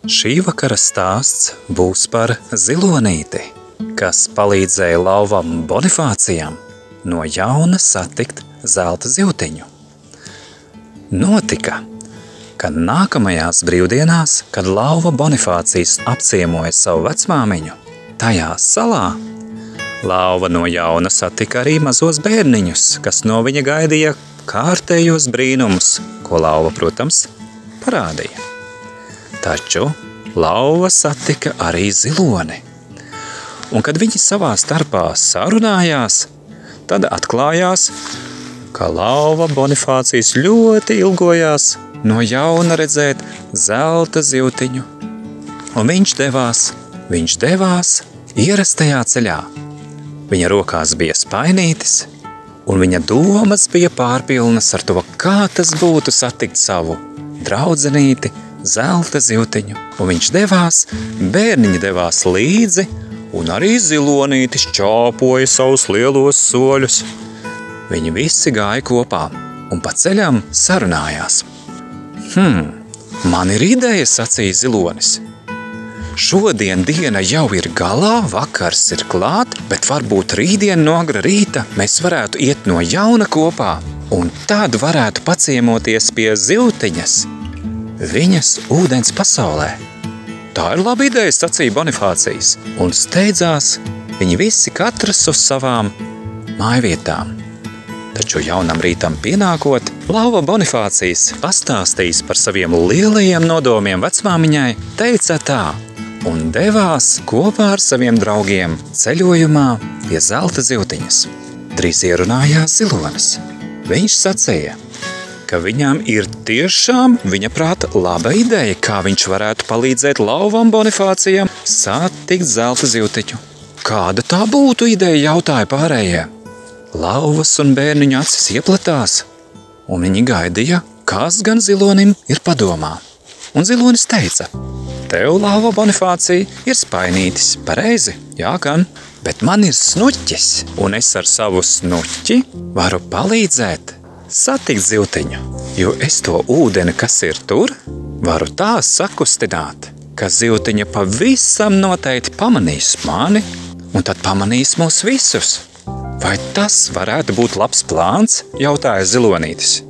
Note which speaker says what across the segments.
Speaker 1: Šī vakara stāsts būs par zilonīti, kas palīdzēja lauvam Bonifācijam no jauna satikt zelta zivtiņu. Notika, ka nākamajās brīvdienās, kad lauva Bonifācijs apciemoja savu vecmāmiņu, tajā salā lauva no jauna satika arī mazos bērniņus, kas no viņa gaidīja kārtējos brīnumus, ko lauva, protams, parādīja. Taču lauva satika arī ziloni, un kad viņi savā starpā sarunājās, tad atklājās, ka lauva Bonifācijs ļoti ilgojās no jauna redzēt zelta zivtiņu, un viņš devās ierastajā ceļā. Viņa rokās bija spainītis, un viņa domas bija pārpilnas ar to, kā tas būtu satikt savu draudzenīti, zelta zivtiņu. Un viņš devās, bērniņi devās līdzi, un arī zilonītis čāpoja savus lielos soļus. Viņi visi gāja kopā un pa ceļam sarunājās. Man ir ideja, sacīja zilonis. Šodien diena jau ir galā, vakars ir klāt, bet varbūt rītdien no agra rīta mēs varētu iet no jauna kopā, un tad varētu paciemoties pie zivtiņas, viņas ūdens pasaulē. Tā ir laba ideja, sacīja Bonifācijs, un steidzās viņi visi katrs uz savām mājvietām. Taču jaunam rītam pienākot, lauva Bonifācijs pastāstījis par saviem lielajiem nodomiem vecmāmiņai, teica tā, un devās kopā ar saviem draugiem ceļojumā pie zelta zivtiņas. Drīz ierunājās zilonis. Viņš sacīja, ka viņam ir tiešām viņa prāta laba ideja, kā viņš varētu palīdzēt lauvam Bonifācijam satikt zelta zivtiņu. Kāda tā būtu ideja, jautāja pārējie. Lauvas un bērniņu acis ieplatās, un viņi gaidīja, kas gan zilonim ir padomā. Un zilonis teica, tev, lauva Bonifācija, ir spainītis, pareizi, jā gan, bet man ir snuķis, un es ar savu snuķi varu palīdzēt satikt zivtiņu, jo es to ūdeni, kas ir tur, varu tā sakustināt, ka zivtiņa pavisam noteikti pamanīs mani, un tad pamanīs mūs visus. Vai tas varētu būt labs plāns, jautāja zilonītis.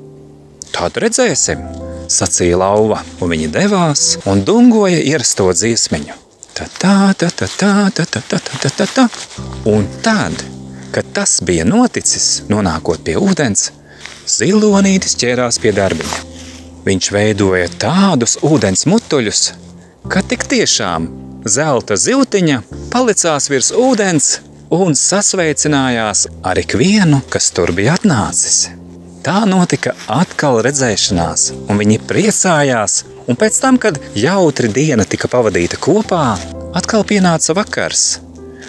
Speaker 1: Tad redzēsim, sacīja lauva, un viņi devās un dungoja ierasto dziesmiņu. Un tad, kad tas bija noticis, nonākot pie ūdens, zilonītis ķērās pie darbiņa. Viņš veidoja tādus ūdens mutuļus, ka tik tiešām zelta zivtiņa palicās virs ūdens un sasveicinājās ar ikvienu, kas tur bija atnācis. Tā notika atkal redzēšanās, un viņi priecājās, un pēc tam, kad jautri diena tika pavadīta kopā, atkal pienāca vakars.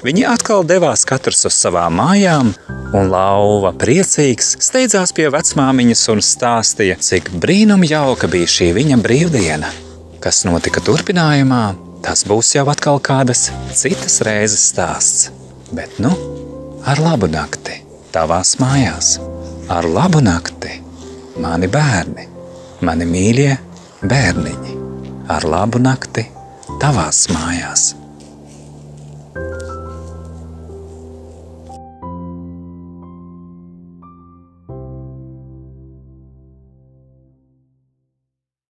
Speaker 1: Viņi atkal devās katrs uz savām mājām, un lauva priecīgs steidzās pie vecmāmiņas un stāstīja, cik brīnum jauka bija šī viņa brīvdiena. Kas notika turpinājumā, tas būs jau atkal kādas citas reizes stāsts. Bet ar labu nakti tavās mājās. Ar labu nakti, mani bērni, mani mīļie bērniņi. Ar labu nakti tavās mājās.